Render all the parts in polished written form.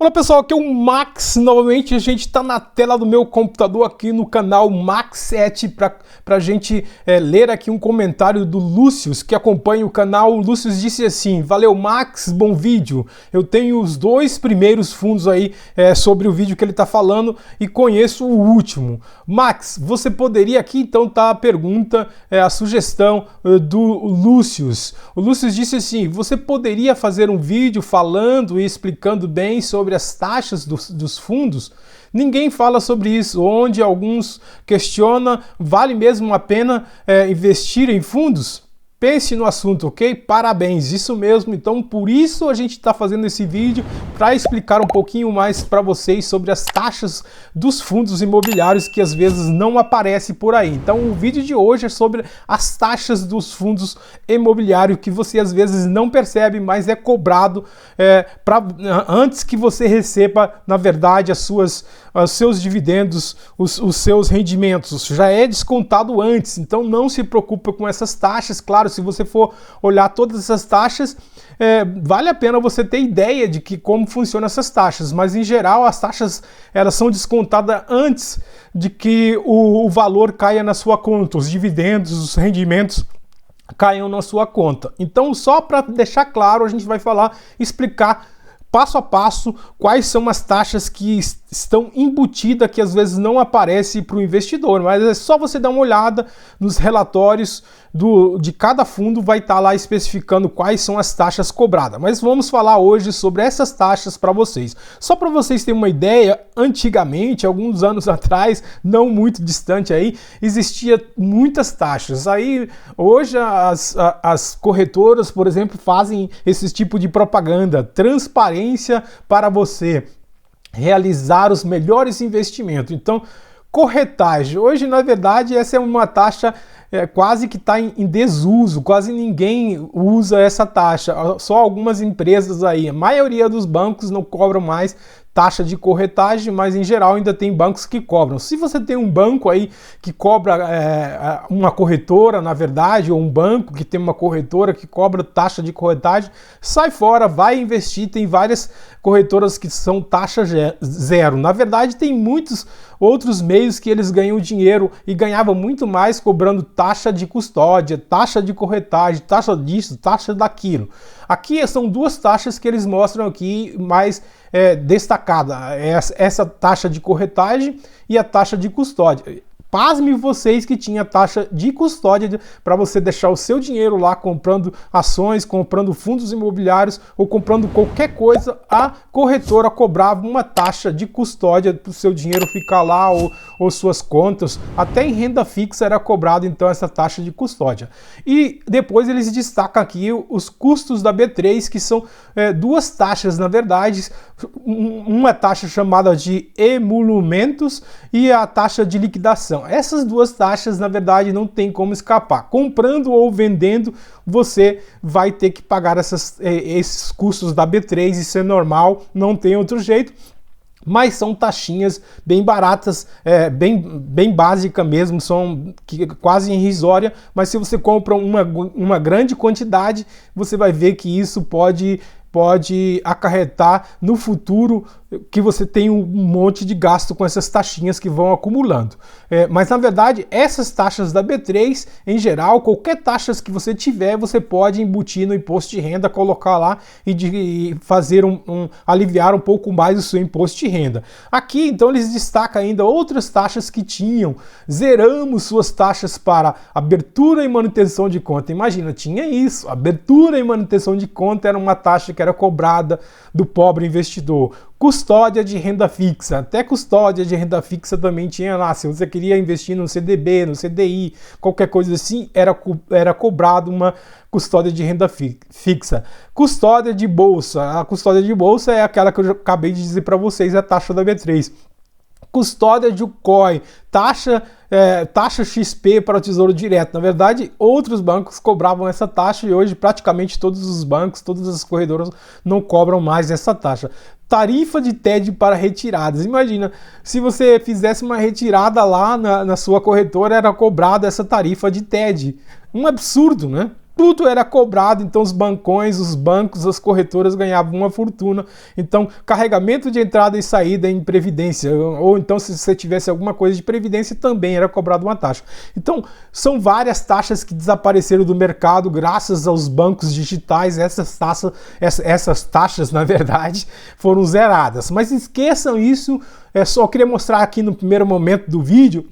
Olá pessoal, aqui é o Max, novamente a gente está na tela do meu computador aqui no canal Max7 para a gente ler aqui um comentário do Lúcio, que acompanha o canal. O Lúcio disse assim: valeu Max, bom vídeo, eu tenho os dois primeiros fundos aí sobre o vídeo que ele está falando e conheço o último. Max, você poderia aqui então tá a pergunta, a sugestão do Lúcio. O Lúcio disse assim: você poderia fazer um vídeo falando e explicando bem sobre as taxas dos fundos? Ninguém fala sobre isso, onde alguns questionam, vale mesmo a pena investir em fundos? Pense no assunto, ok? Parabéns, isso mesmo. Então, por isso a gente está fazendo esse vídeo, para explicar um pouquinho mais para vocês sobre as taxas dos fundos imobiliários que às vezes não aparecem por aí. Então, o vídeo de hoje é sobre as taxas dos fundos imobiliários que você às vezes não percebe, mas é cobrado antes que você receba, na verdade, os seus dividendos, os seus rendimentos. Já é descontado antes, então não se preocupe com essas taxas. Claro, se você for olhar todas essas taxas, vale a pena você ter ideia de como funcionam essas taxas, mas em geral as taxas elas são descontadas antes de que o valor caia na sua conta, os dividendos, os rendimentos caiam na sua conta. Então, só para deixar claro, a gente vai explicar passo a passo quais são as taxas que estão embutidas, que às vezes não aparecem para o investidor, mas é só você dar uma olhada nos relatórios de cada fundo, vai estar lá especificando quais são as taxas cobradas. Mas vamos falar hoje sobre essas taxas para vocês. Só para vocês terem uma ideia, antigamente, alguns anos atrás, não muito distante aí, existia muitas taxas. Aí hoje as corretoras, por exemplo, fazem esse tipo de propaganda, transparência para você realizar os melhores investimentos. Então, corretagem. Hoje, na verdade, essa é uma taxa quase que está em desuso, quase ninguém usa essa taxa. Só algumas empresas aí. A maioria dos bancos não cobram mais taxa de corretagem, mas em geral ainda tem bancos que cobram. Se você tem um banco aí que cobra uma corretora, na verdade, ou um banco que tem uma corretora que cobra taxa de corretagem, sai fora, vai investir. Tem várias corretoras que são taxa zero. Na verdade, tem muitos outros meios que eles ganham dinheiro e ganhavam muito mais cobrando taxa de custódia, taxa de corretagem, taxa disso, taxa daquilo. Aqui são duas taxas que eles mostram aqui mais destacada, essa taxa de corretagem e a taxa de custódia. Pasme vocês que tinha taxa de custódia para você deixar o seu dinheiro lá comprando ações, comprando fundos imobiliários ou comprando qualquer coisa, a corretora cobrava uma taxa de custódia para o seu dinheiro ficar lá ou suas contas. Até em renda fixa era cobrado então essa taxa de custódia. E depois eles destacam aqui os custos da B3, que são duas taxas na verdade, uma taxa chamada de emolumentos e a taxa de liquidação. Essas duas taxas, na verdade, não tem como escapar. Comprando ou vendendo, você vai ter que pagar esses custos da B3, isso é normal, não tem outro jeito. Mas são taxinhas bem baratas, bem básica mesmo, são quase irrisória, mas se você compra uma grande quantidade, você vai ver que isso pode acarretar no futuro que você tem um monte de gasto com essas taxinhas que vão acumulando. Mas na verdade, essas taxas da B3, em geral, qualquer taxas que você tiver, você pode embutir no imposto de renda, colocar lá e fazer aliviar um pouco mais o seu imposto de renda. Aqui, então, eles destacam ainda outras taxas que tinham. Zeramos suas taxas para abertura e manutenção de conta. Imagina, tinha isso. Abertura e manutenção de conta era uma taxa que era cobrada do pobre investidor. Custódia de renda fixa, até custódia de renda fixa também tinha lá. Se você queria investir no CDB, no CDI, qualquer coisa assim, era cobrado uma custódia de renda fixa. Custódia de bolsa, a custódia de bolsa é aquela que eu acabei de dizer para vocês, a taxa da B3. Custódia de COI, taxa XP para o Tesouro Direto. Na verdade, outros bancos cobravam essa taxa e hoje praticamente todos os bancos, todas as corretoras não cobram mais essa taxa. Tarifa de TED para retiradas. Imagina, se você fizesse uma retirada lá na sua corretora, era cobrada essa tarifa de TED. Um absurdo, né? tudo era cobrado, então os bancões, os bancos, as corretoras ganhavam uma fortuna. Então, carregamento de entrada e saída em previdência, ou então se você tivesse alguma coisa de previdência, também era cobrado uma taxa. Então, são várias taxas que desapareceram do mercado graças aos bancos digitais. Essas taxas, na verdade, foram zeradas. Mas esqueçam isso, só queria mostrar aqui no primeiro momento do vídeo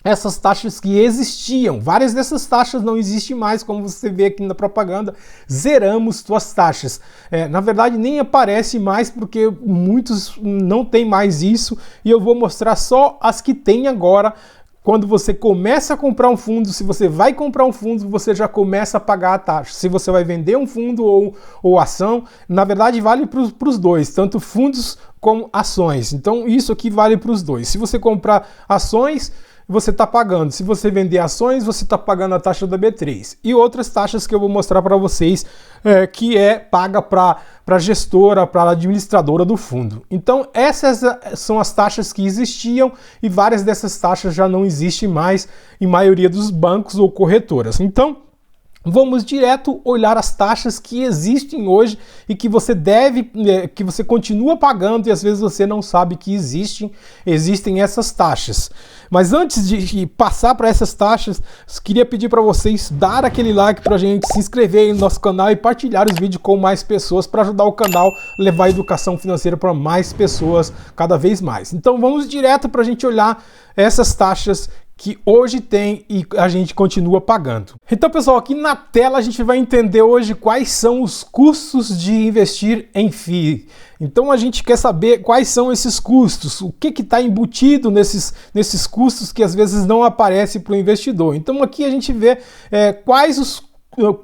essas taxas que existiam. Várias dessas taxas não existem mais, como você vê aqui na propaganda. Zeramos suas taxas. Na verdade, nem aparece mais porque muitos não tem mais isso, e eu vou mostrar só as que tem agora. Quando você começa a comprar um fundo, se você vai comprar um fundo, você já começa a pagar a taxa. Se você vai vender um fundo ou ação, na verdade vale para os dois, tanto fundos como ações. Então isso aqui vale para os dois. Se você comprar ações, você está pagando. Se você vender ações, você está pagando a taxa da B3. E outras taxas que eu vou mostrar para vocês, que é paga para a gestora, para a administradora do fundo. Então, essas são as taxas que existiam e várias dessas taxas já não existem mais em maioria dos bancos ou corretoras. Então, vamos direto olhar as taxas que existem hoje e que você que você continua pagando e às vezes você não sabe que existem essas taxas. Mas antes de passar para essas taxas, queria pedir para vocês dar aquele like para a gente, se inscrever aí no nosso canal e partilhar os vídeos com mais pessoas para ajudar o canal a levar a educação financeira para mais pessoas cada vez mais. Então vamos direto para a gente olhar essas taxas que hoje tem e a gente continua pagando. Então, pessoal, aqui na tela a gente vai entender hoje quais são os custos de investir em FII. Então a gente quer saber quais são esses custos, o que está embutido nesses custos que às vezes não aparece para o investidor. Então aqui a gente vê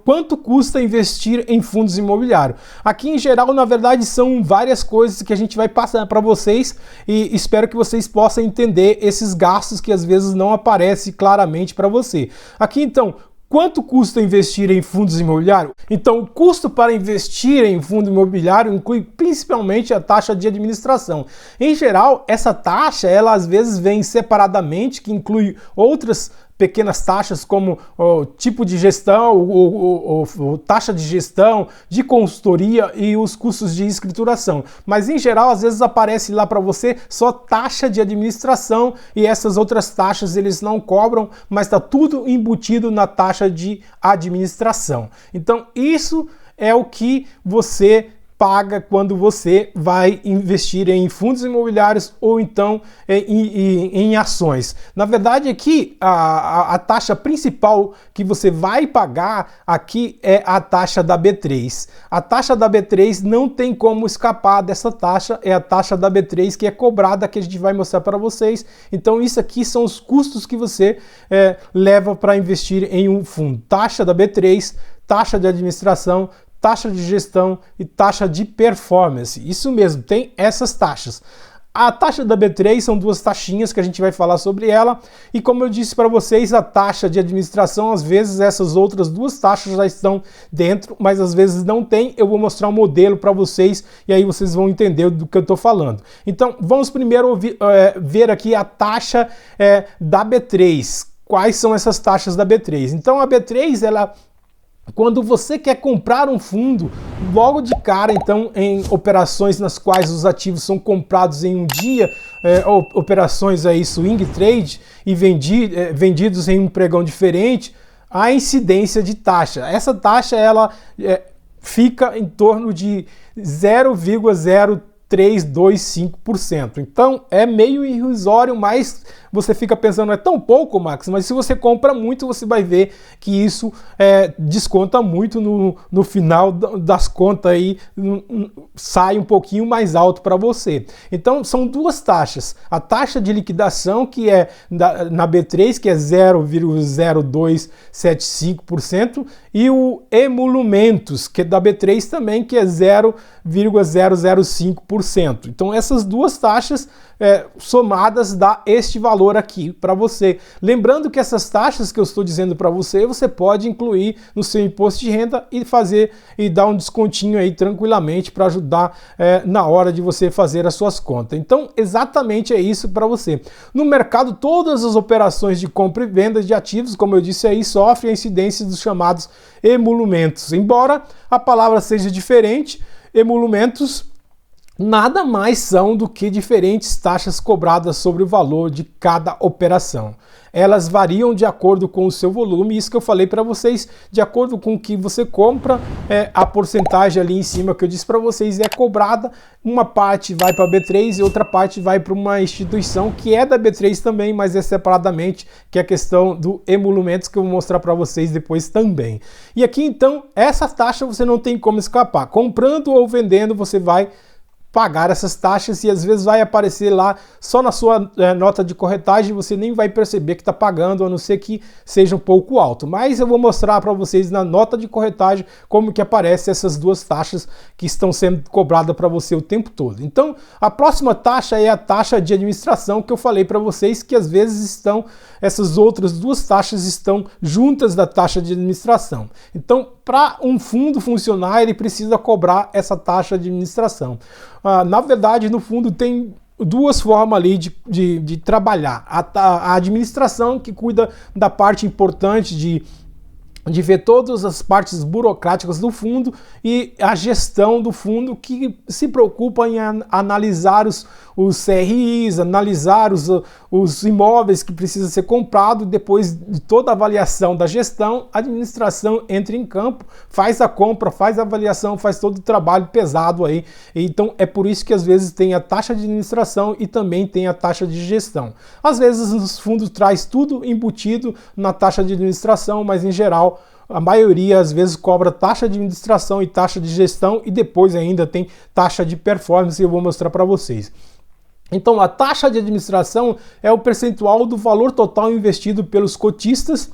quanto custa investir em fundos imobiliários. Aqui em geral, na verdade, são várias coisas que a gente vai passar para vocês e espero que vocês possam entender esses gastos que às vezes não aparecem claramente para você. Aqui então, quanto custa investir em fundos imobiliários? Então, o custo para investir em fundo imobiliário inclui principalmente a taxa de administração. Em geral, essa taxa, ela às vezes vem separadamente, que inclui outras pequenas taxas como tipo de gestão, taxa de gestão, de consultoria e os custos de escrituração. Mas em geral, às vezes aparece lá para você só taxa de administração e essas outras taxas eles não cobram, mas está tudo embutido na taxa de administração. Então isso é o que você paga quando você vai investir em fundos imobiliários ou então em ações. Na verdade, aqui a taxa principal que você vai pagar aqui é a taxa da B3. A taxa da B3 não tem como escapar dessa taxa, é a taxa da B3 que é cobrada, que a gente vai mostrar para vocês. Então isso aqui são os custos que você leva para investir em um fundo. Taxa da B3, taxa de administração, taxa de gestão e taxa de performance. Isso mesmo, tem essas taxas. A taxa da B3 são duas taxinhas que a gente vai falar sobre ela, e como eu disse para vocês, a taxa de administração, às vezes essas outras duas taxas já estão dentro, mas às vezes não tem. Eu vou mostrar um modelo para vocês e aí vocês vão entender do que eu estou falando. Então vamos primeiro ver aqui a taxa da B3. Quais são essas taxas da B3? Então a B3, ela... Quando você quer comprar um fundo, logo de cara, então, em operações nas quais os ativos são comprados em um dia, operações aí swing trade e vendidos em um pregão diferente, a incidência de taxa. Essa taxa ela fica em torno de 0,0325%. Então é meio irrisório, mas você fica pensando, é tão pouco, Max, mas se você compra muito, você vai ver que isso desconta muito no final das contas aí, sai um pouquinho mais alto para você. Então são duas taxas, a taxa de liquidação, que é na B3, que é 0,0275%, e o emolumentos, que é da B3 também, que é 0,005%. 0,5%. Então essas duas taxas somadas dá este valor aqui para você. Lembrando que essas taxas que eu estou dizendo para você, você pode incluir no seu imposto de renda e fazer e dar um descontinho aí tranquilamente para ajudar na hora de você fazer as suas contas. Então exatamente é isso para você. No mercado, todas as operações de compra e venda de ativos, como eu disse aí, sofrem a incidência dos chamados emolumentos. Embora a palavra seja diferente, emolumentos nada mais são do que diferentes taxas cobradas sobre o valor de cada operação. Elas variam de acordo com o seu volume, isso que eu falei para vocês, de acordo com o que você compra, a porcentagem ali em cima que eu disse para vocês é cobrada, uma parte vai para a B3 e outra parte vai para uma instituição que é da B3 também, mas é separadamente, que é a questão do emolumentos que eu vou mostrar para vocês depois também. E aqui então, essa taxa você não tem como escapar, comprando ou vendendo você vai pagar essas taxas e às vezes vai aparecer lá só na sua nota de corretagem, você nem vai perceber que está pagando, a não ser que seja um pouco alto. Mas eu vou mostrar para vocês na nota de corretagem como que aparece essas duas taxas que estão sendo cobradas para você o tempo todo. Então, a próxima taxa é a taxa de administração, que eu falei para vocês que às vezes essas outras duas taxas estão juntas da taxa de administração. Então, para um fundo funcionar, ele precisa cobrar essa taxa de administração. Na verdade, no fundo, tem duas formas ali de trabalhar. A administração, que cuida da parte importante de ver todas as partes burocráticas do fundo, e a gestão do fundo, que se preocupa em analisar os CRIs, analisar os imóveis que precisam ser comprados. Depois de toda a avaliação da gestão, a administração entra em campo, faz a compra, faz a avaliação, faz todo o trabalho pesado aí. Então é por isso que às vezes tem a taxa de administração e também tem a taxa de gestão. Às vezes os fundos traz tudo embutido na taxa de administração, mas em geral a maioria às vezes cobra taxa de administração e taxa de gestão, e depois ainda tem taxa de performance, que eu vou mostrar para vocês. Então a taxa de administração é o percentual do valor total investido pelos cotistas,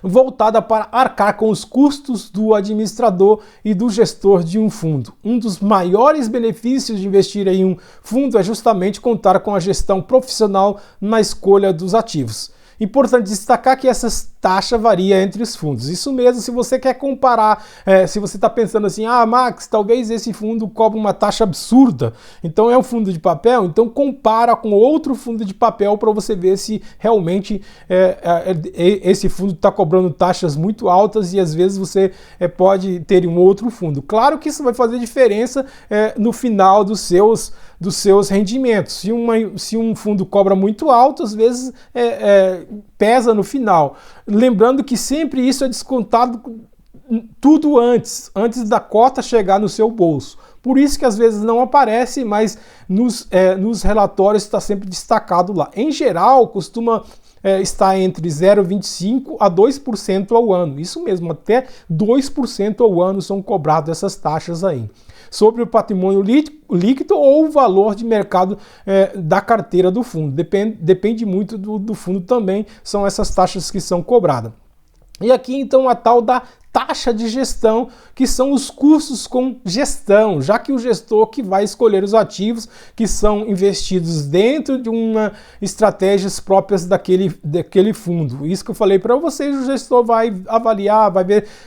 voltada para arcar com os custos do administrador e do gestor de um fundo. Um dos maiores benefícios de investir em um fundo é justamente contar com a gestão profissional na escolha dos ativos. Importante destacar que essa taxa varia entre os fundos. Isso mesmo, se você quer comparar, se você está pensando assim, Max, talvez esse fundo cobre uma taxa absurda, então é um fundo de papel, então compara com outro fundo de papel para você ver se realmente esse fundo está cobrando taxas muito altas, e às vezes você pode ter um outro fundo. Claro que isso vai fazer diferença no final dos seus rendimentos. Se um fundo cobra muito alto, às vezes pesa no final. Lembrando que sempre isso é descontado tudo antes da cota chegar no seu bolso. Por isso que às vezes não aparece, mas nos relatórios está sempre destacado lá. Em geral, costuma estar entre 0,25% a 2% ao ano. Isso mesmo, até 2% ao ano são cobradas essas taxas aí, sobre o patrimônio líquido ou o valor de mercado da carteira do fundo. Depende muito do fundo também, são essas taxas que são cobradas. E aqui então a tal da taxa de gestão, que são os custos com gestão, já que o gestor que vai escolher os ativos que são investidos dentro de uma estratégias próprias daquele fundo. Isso que eu falei para vocês, o gestor vai avaliar,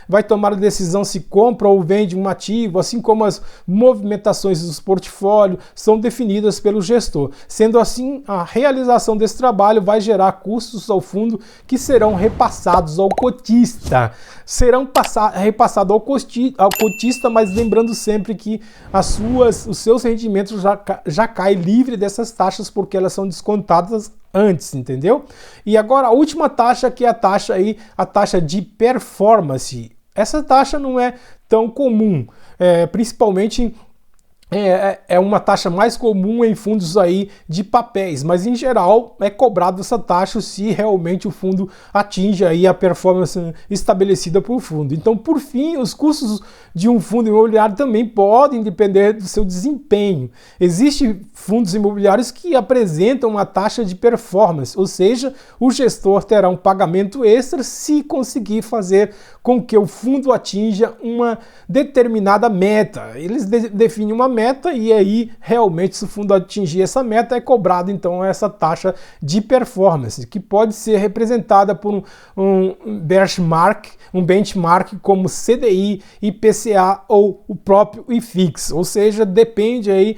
vai tomar a decisão se compra ou vende um ativo, assim como as movimentações dos portfólios são definidas pelo gestor. Sendo assim, a realização desse trabalho vai gerar custos ao fundo que serão repassados ao cotista. Serão repassados ao cotista, mas lembrando sempre que os seus rendimentos já caem livre dessas taxas, porque elas são descontadas antes, entendeu? E agora a última taxa, que é a taxa de performance. Essa taxa não é tão comum, principalmente é uma taxa mais comum em fundos aí de papéis, mas em geral é cobrado essa taxa se realmente o fundo atinge aí a performance estabelecida por fundo. Então, por fim, os custos de um fundo imobiliário também podem depender do seu desempenho. Existem fundos imobiliários que apresentam uma taxa de performance, ou seja, o gestor terá um pagamento extra se conseguir fazer com que o fundo atinja uma determinada meta. Eles definem uma meta, e aí realmente, se o fundo atingir essa meta, é cobrado então essa taxa de performance, que pode ser representada por um benchmark como CDI, IPCA ou o próprio IFIX, ou seja, depende aí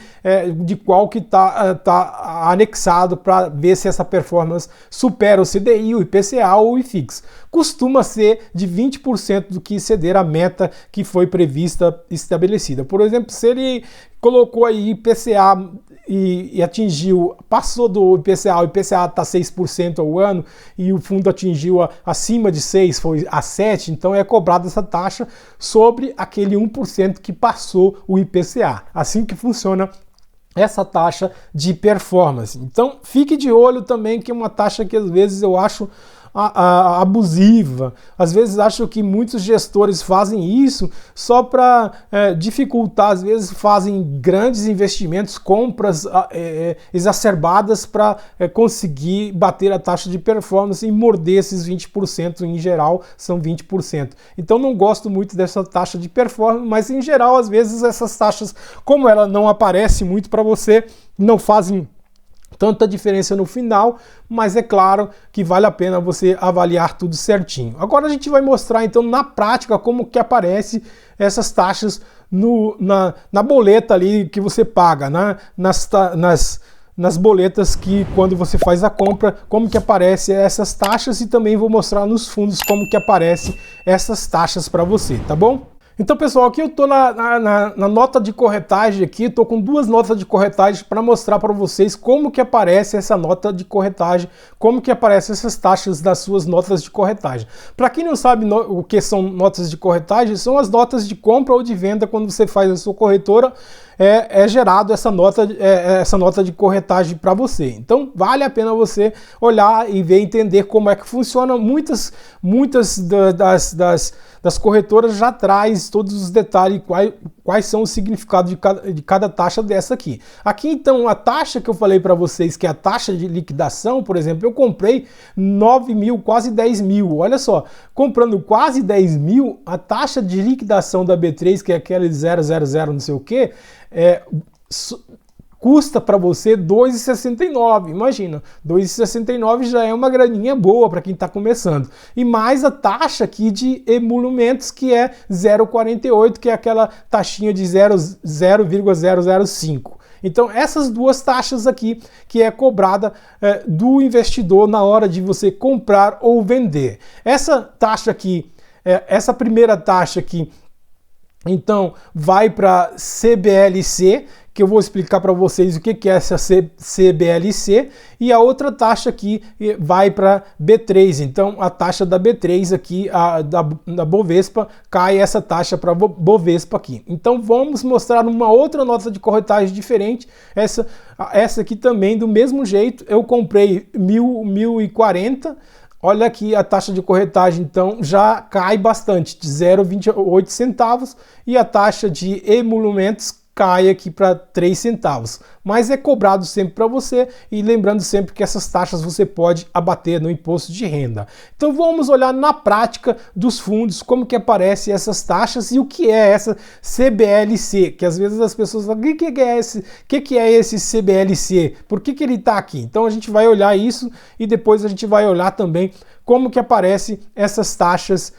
de qual que tá anexado para ver se essa performance supera o CDI, o IPCA ou o IFIX. Costuma ser de 20% do que exceder a meta que foi prevista e estabelecida. Por exemplo, se ele colocou aí IPCA e atingiu, passou do IPCA, o IPCA está 6% ao ano e o fundo atingiu acima de 6, foi a 7, então é cobrada essa taxa sobre aquele 1% que passou o IPCA. Assim que funciona essa taxa de performance. Então fique de olho também, que é uma taxa que às vezes eu acho abusiva. Às vezes acho que muitos gestores fazem isso só para dificultar, às vezes fazem grandes investimentos, compras exacerbadas para conseguir bater a taxa de performance e morder esses 20%, em geral são 20%. Então não gosto muito dessa taxa de performance, mas em geral às vezes essas taxas, como ela não aparece muito para você, não fazem tanta diferença no final, mas é claro que vale a pena você avaliar tudo certinho. Agora a gente vai mostrar então na prática como que aparece essas taxas na boleta ali que você paga, né? Nas boletas que quando você faz a compra, como que aparece essas taxas, e também vou mostrar nos fundos como que aparece essas taxas para você, tá bom? Então, pessoal, aqui eu estou na nota de corretagem aqui, estou com duas notas de corretagem para mostrar para vocês como que aparece essa nota de corretagem, como que aparecem essas taxas das suas notas de corretagem. Para quem não sabe o que são notas de corretagem, são as notas de compra ou de venda. Quando você faz a sua corretora, é gerado essa nota de corretagem para você. Então vale a pena você olhar e ver, entender como é que funciona. Muitas das corretoras já traz todos os detalhes, quais são o significado de cada taxa dessa aqui. Aqui então a taxa que eu falei para vocês, que é a taxa de liquidação, por exemplo, eu comprei 9 mil, quase 10 mil. Olha só, comprando quase 10 mil, a taxa de liquidação da B3, que é aquele 000 não sei o que, custa para você R$ 2,69. Imagina, R$ 2,69 já é uma graninha boa para quem está começando. E mais a taxa aqui de emolumentos, que é 0,48, que é aquela taxinha de 0,005. Então essas duas taxas aqui que é cobrada do investidor na hora de você comprar ou vender. Essa taxa aqui, essa primeira taxa aqui, então vai para CBLC, que eu vou explicar para vocês o que é essa CBLC, e a outra taxa aqui vai para B3. Então a taxa da B3 aqui, da Bovespa, cai essa taxa para Bovespa aqui. Então vamos mostrar uma outra nota de corretagem diferente. Essa aqui também do mesmo jeito, eu comprei 1.040. Olha aqui a taxa de corretagem, então já cai bastante, de 0,28 centavos, e a taxa de emolumentos cai aqui para 3 centavos. Mas é cobrado sempre para você, e lembrando sempre que essas taxas você pode abater no imposto de renda. Então vamos olhar na prática dos fundos como que aparecem essas taxas e o que é essa CBLC, que às vezes as pessoas falam, o que é esse CBLC? Por que ele está aqui? Então a gente vai olhar isso e depois a gente vai olhar também como que aparece essas taxas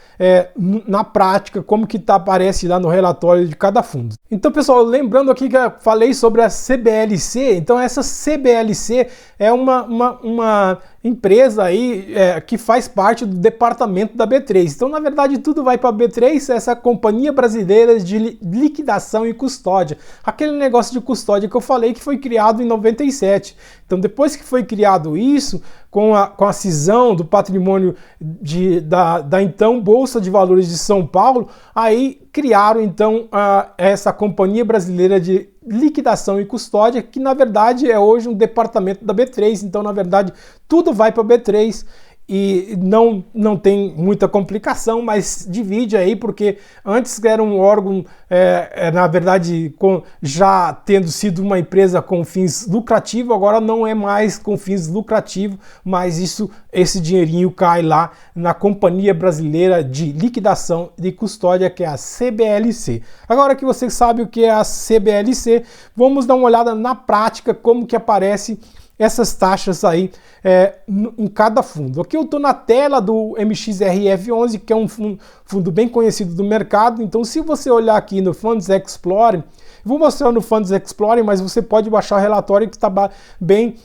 na prática, como que aparece lá no relatório de cada fundo. Então, pessoal, lembrando aqui que eu falei sobre a CBLC, então essa CBLC é uma empresa aí que faz parte do departamento da B3. Então, na verdade, tudo vai para a B3, essa Companhia Brasileira de Liquidação e Custódia. Aquele negócio de custódia que eu falei que foi criado em 97. Então, depois que foi criado isso, com a cisão do patrimônio da então Bolsa de Valores de São Paulo, aí criaram então essa Companhia Brasileira de Liquidação e Custódia, que na verdade é hoje um departamento da B3. Então, na verdade, tudo vai para a B3 e não tem muita complicação, mas divide aí, porque antes era um órgão, na verdade, já tendo sido uma empresa com fins lucrativos, agora não é mais com fins lucrativos, mas esse dinheirinho cai lá na Companhia Brasileira de Liquidação e Custódia, que é a CBLC. Agora que você sabe o que é a CBLC, vamos dar uma olhada na prática, como que aparece essas taxas aí em cada fundo. Aqui eu estou na tela do MXRF11, que é um fundo bem conhecido do mercado. Então, se você olhar aqui no Funds Explorer, vou mostrar no Funds Explorer, mas você pode baixar o relatório que está bem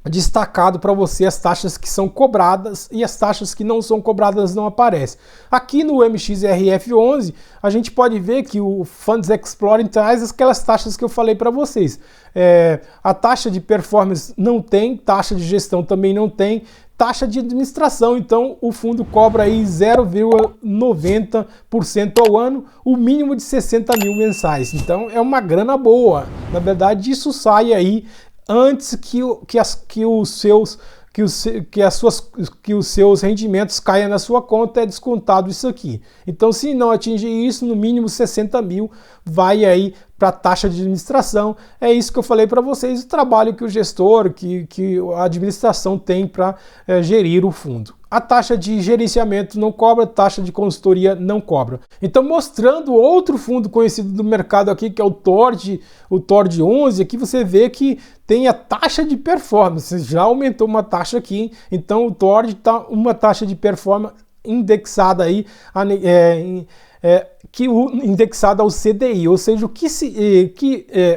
destacado para você as taxas que são cobradas e as taxas que não são cobradas não aparecem. Aqui no MXRF11 a gente pode ver que o Funds Explorer traz aquelas taxas que eu falei para vocês. A taxa de performance não tem, taxa de gestão também não tem, taxa de administração, então o fundo cobra aí 0,90% ao ano, o mínimo de 60 mil mensais. Então é uma grana boa. Na verdade, isso sai aí antes que os seus rendimentos caiam na sua conta, é descontado isso aqui. Então, se não atingir isso, no mínimo 60 mil vai aí para a taxa de administração. É isso que eu falei para vocês, o trabalho que o gestor, que a administração tem para gerir o fundo. A taxa de gerenciamento não cobra, taxa de consultoria não cobra. Então, mostrando outro fundo conhecido do mercado aqui, que é o TORD 11, aqui você vê que tem a taxa de performance, já aumentou uma taxa aqui, então o TORD está uma taxa de performance indexada aí, indexada ao CDI, ou seja, o que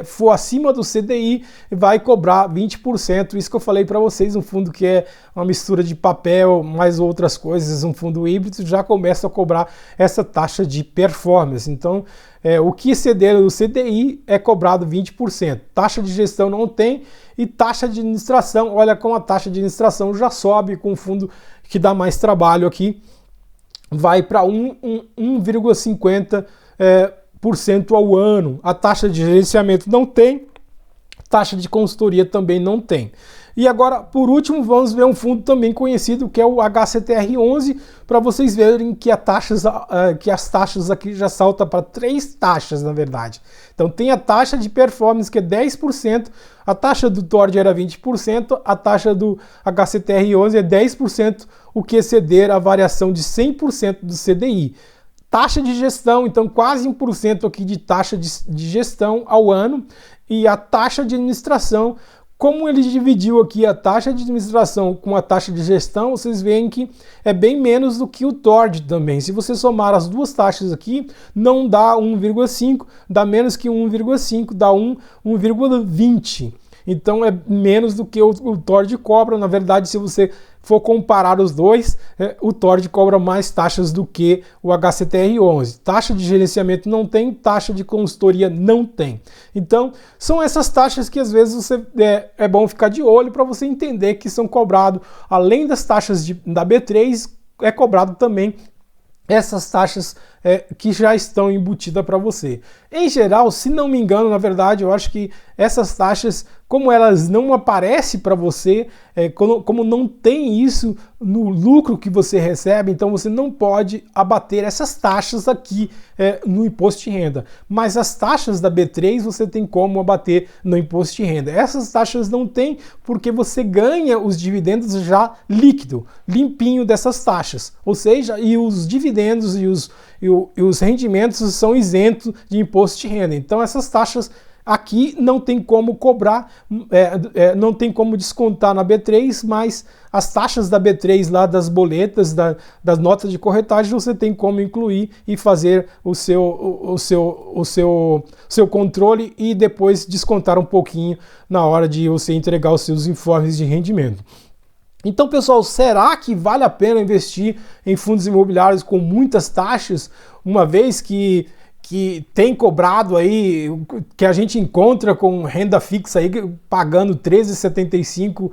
for acima do CDI vai cobrar 20%, isso que eu falei para vocês, um fundo que é uma mistura de papel mais outras coisas, um fundo híbrido, já começa a cobrar essa taxa de performance. Então, o que exceder o CDI é cobrado 20%, taxa de gestão não tem, e taxa de administração, olha como a taxa de administração já sobe com um fundo que dá mais trabalho aqui, vai para 1,50% ao ano. A taxa de gerenciamento não tem, taxa de consultoria também não tem. E agora, por último, vamos ver um fundo também conhecido, que é o HCTR11, para vocês verem que as taxas aqui já saltam para 3 taxas, na verdade. Então tem a taxa de performance, que é 10%, a taxa do TORD era 20%, a taxa do HCTR11 é 10%, o que exceder a variação de 100% do CDI. Taxa de gestão, então quase 1% aqui de taxa de gestão ao ano, e a taxa de administração, como ele dividiu aqui a taxa de administração com a taxa de gestão, vocês veem que é bem menos do que o TORD também. Se você somar as duas taxas aqui, não dá 1,5, dá menos que 1,5, dá 1,20. Então é menos do que o TORD cobra. Na verdade, se você for comparar os dois, o TORD cobra mais taxas do que o HCTR11. Taxa de gerenciamento não tem, taxa de consultoria não tem. Então, são essas taxas que às vezes é bom ficar de olho para você entender que são cobrados, além das taxas da B3, é cobrado também essas taxas que já estão embutidas para você. Em geral, se não me engano, na verdade, eu acho que essas taxas, como elas não aparecem para você, como não tem isso no lucro que você recebe, então você não pode abater essas taxas aqui no imposto de renda. Mas as taxas da B3 você tem como abater no imposto de renda. Essas taxas não tem porque você ganha os dividendos já líquido, limpinho dessas taxas. Ou seja, e os dividendos e os rendimentos são isentos de imposto de renda. Então essas taxas aqui não tem como cobrar, não tem como descontar na B3, mas as taxas da B3 lá das boletas, das notas de corretagem, você tem como incluir e fazer o seu controle e depois descontar um pouquinho na hora de você entregar os seus informes de rendimento. Então, pessoal, será que vale a pena investir em fundos imobiliários com muitas taxas, uma vez que tem cobrado aí, que a gente encontra com renda fixa aí pagando 13,75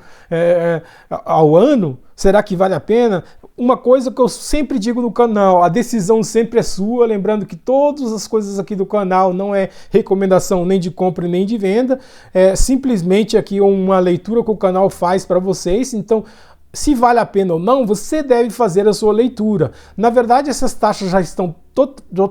ao ano? Será que vale a pena? Uma coisa que eu sempre digo no canal, a decisão sempre é sua, lembrando que todas as coisas aqui do canal não é recomendação nem de compra nem de venda, é simplesmente aqui uma leitura que o canal faz para vocês. Então, se vale a pena ou não, você deve fazer a sua leitura. Na verdade, essas taxas já estão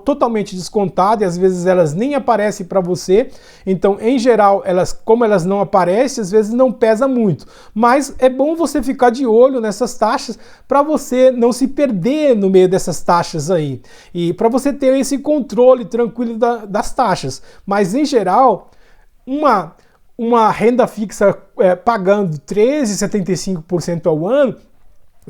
totalmente descontadas e às vezes elas nem aparecem para você. Então, em geral, como elas não aparecem, às vezes não pesa muito. Mas é bom você ficar de olho nessas taxas para você não se perder no meio dessas taxas aí. E para você ter esse controle tranquilo das taxas. Mas, em geral, uma renda fixa pagando 13,75% ao ano,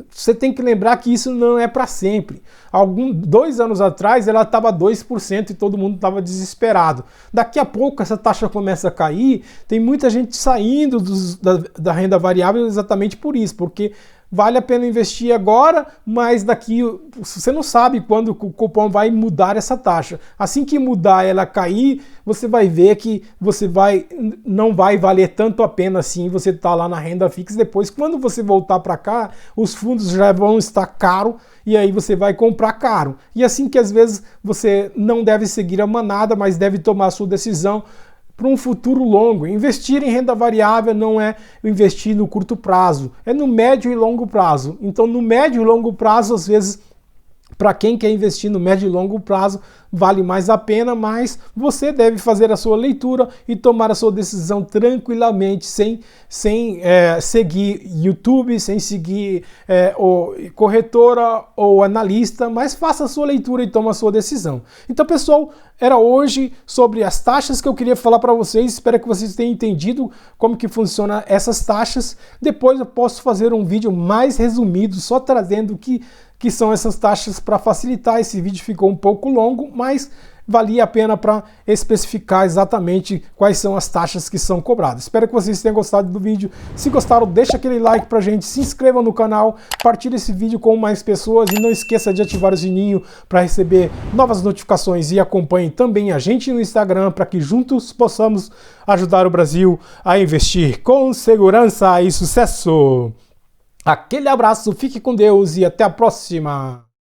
você tem que lembrar que isso não é para sempre. 2 anos atrás ela estava 2% e todo mundo estava desesperado. Daqui a pouco essa taxa começa a cair, tem muita gente saindo da renda variável exatamente por isso, porque vale a pena investir agora, mas daqui você não sabe quando o cupom vai mudar essa taxa. Assim que mudar, ela cair, você vai ver que não vai valer tanto a pena assim você tá lá na renda fixa. Depois, quando você voltar para cá, os fundos já vão estar caro e aí você vai comprar caro. E assim que às vezes você não deve seguir a manada, mas deve tomar a sua decisão para um futuro longo. Investir em renda variável não é investir no curto prazo, é no médio e longo prazo. Então, no médio e longo prazo, às vezes, para quem quer investir no médio e longo prazo, vale mais a pena, mas você deve fazer a sua leitura e tomar a sua decisão tranquilamente, sem seguir YouTube, sem seguir corretora ou analista, mas faça a sua leitura e tome a sua decisão. Então, pessoal, era hoje sobre as taxas que eu queria falar para vocês. Espero que vocês tenham entendido como que funciona essas taxas. Depois eu posso fazer um vídeo mais resumido, só trazendo que são essas taxas para facilitar. Esse vídeo ficou um pouco longo, mas valia a pena para especificar exatamente quais são as taxas que são cobradas. Espero que vocês tenham gostado do vídeo. Se gostaram, deixa aquele like pra gente, se inscreva no canal, compartilhe esse vídeo com mais pessoas e não esqueça de ativar o sininho para receber novas notificações e acompanhe também a gente no Instagram para que juntos possamos ajudar o Brasil a investir com segurança e sucesso. Aquele abraço, fique com Deus e até a próxima!